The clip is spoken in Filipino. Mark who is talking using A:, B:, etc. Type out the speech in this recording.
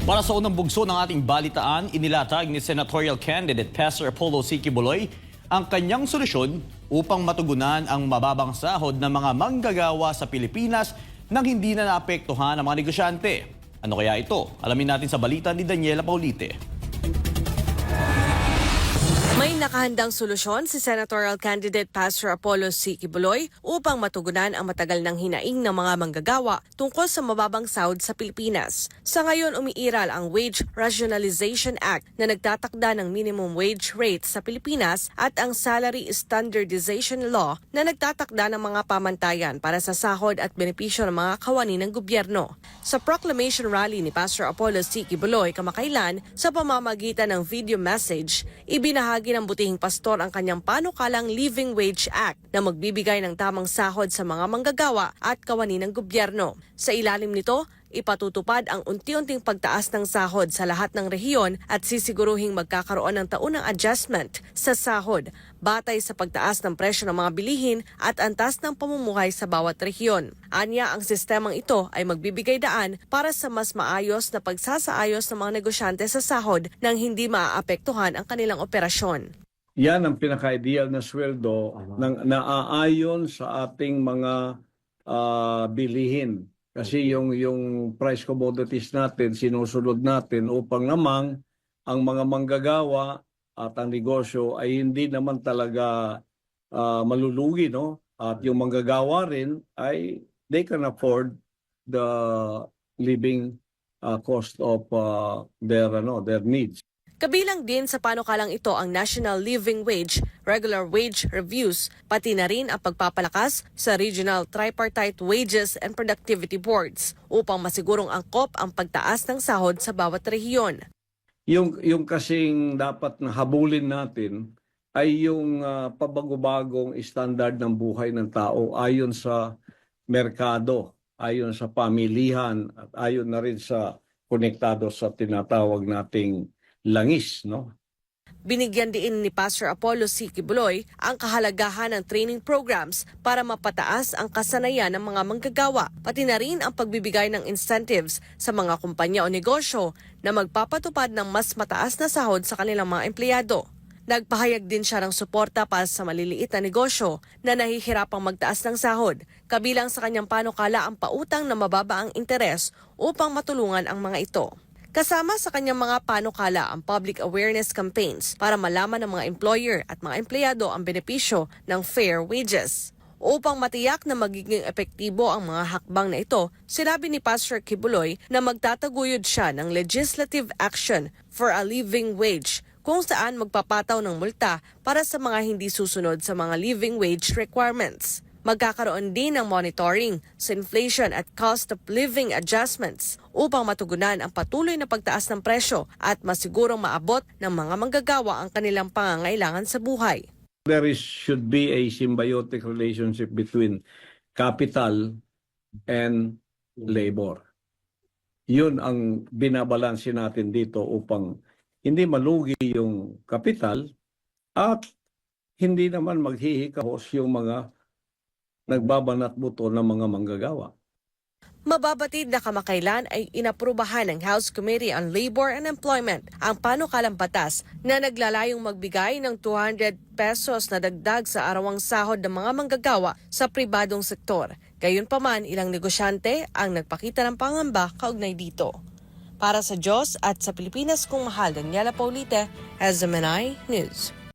A: Para sa unang bugso ng ating balitaan, inilatag ni Senatorial Candidate Pastor Apollo C. Quiboloy ang kanyang solusyon upang matugunan ang mababang sahod ng mga manggagawa sa Pilipinas nang hindi na naapektuhan ang mga negosyante. Ano kaya ito? Alamin natin sa balita ni Daniela Paulite.
B: May nakahandang solusyon si Senatorial Candidate Pastor Apollo C. Quiboloy upang matugunan ang matagal ng hinaing ng mga manggagawa tungkol sa mababang sahod sa Pilipinas. Sa ngayon, umiiral ang Wage Rationalization Act na nagtatakda ng minimum wage rate sa Pilipinas at ang Salary Standardization Law na nagtatakda ng mga pamantayan para sa sahod at benepisyo ng mga kawani ng gobyerno. Sa proclamation rally ni Pastor Apollo C. Quiboloy kamakailan, sa pamamagitan ng video message, ibinahagi ng butihing pastor ang kanyang panukalang Living Wage Act na magbibigay ng tamang sahod sa mga manggagawa at kawani ng gobyerno. Sa ilalim nito, ipatutupad ang unti-unting pagtaas ng sahod sa lahat ng rehiyon at sisiguruhing magkakaroon ng taunang adjustment sa sahod batay sa pagtaas ng presyo ng mga bilihin at antas ng pamumuhay sa bawat rehiyon. Anya, ang sistemang ito ay magbibigay daan para sa mas maayos na pagsasaayos ng mga negosyante sa sahod nang hindi maaapektuhan ang kanilang operasyon.
C: Yan ang pinaka-ideal na sweldo ng naaayon sa ating mga bilihin. Kasi yung price commodities natin, sinusunod natin upang namang ang mga manggagawa at ang negosyo ay hindi naman talaga malulugi, no? At yung manggagawa rin ay they can afford the living cost of their needs.
B: Kabilang din sa panukalang ito ang National Living Wage, Regular Wage Reviews, pati na rin ang pagpapalakas sa Regional Tripartite Wages and Productivity Boards upang masigurong angkop ang pagtaas ng sahod sa bawat rehiyon.
C: Yung kasing dapat na habulin natin ay yung pabago-bagong standard ng buhay ng tao ayon sa merkado, ayon sa pamilihan, at ayon na rin sa konektado sa tinatawag nating langis, no?
B: Binigyan din ni Pastor Apollo C. Quiboloy ang kahalagahan ng training programs para mapataas ang kasanayan ng mga manggagawa, pati na rin ang pagbibigay ng incentives sa mga kumpanya o negosyo na magpapatupad ng mas mataas na sahod sa kanilang mga empleyado. Nagpahayag din siya ng suporta para sa maliliit na negosyo na nahihirapang magtaas ng sahod, kabilang sa kanyang panukala ang pautang na mababa ang interes upang matulungan ang mga ito. Kasama sa kanyang mga panukala ang public awareness campaigns para malaman ng mga employer at mga empleyado ang benepisyo ng fair wages. Upang matiyak na magiging epektibo ang mga hakbang na ito, sinabi ni Pastor Quiboloy na magtataguyod siya ng legislative action for a living wage kung saan magpapataw ng multa para sa mga hindi susunod sa mga living wage requirements. Magkakaroon din ng monitoring sa inflation at cost of living adjustments upang matugunan ang patuloy na pagtaas ng presyo at masigurong maabot ng mga manggagawa ang kanilang pangangailangan sa buhay.
C: Should be a symbiotic relationship between capital and labor. Yun ang binabalanse natin dito upang hindi malugi yung kapital at hindi naman maghihikahos yung mga nagbabanat buto ng mga manggagawa.
B: Mababatid na kamakailan ay inaprubahan ng House Committee on Labor and Employment ang panukalang batas na naglalayong magbigay ng 200 pesos na dagdag sa arawang sahod ng mga manggagawa sa pribadong sektor. Gayunpaman, ilang negosyante ang nagpakita ng pangamba kaugnay dito. Para sa Diyos at sa Pilipinas kong mahal, Daniela Paulite, SMNI News.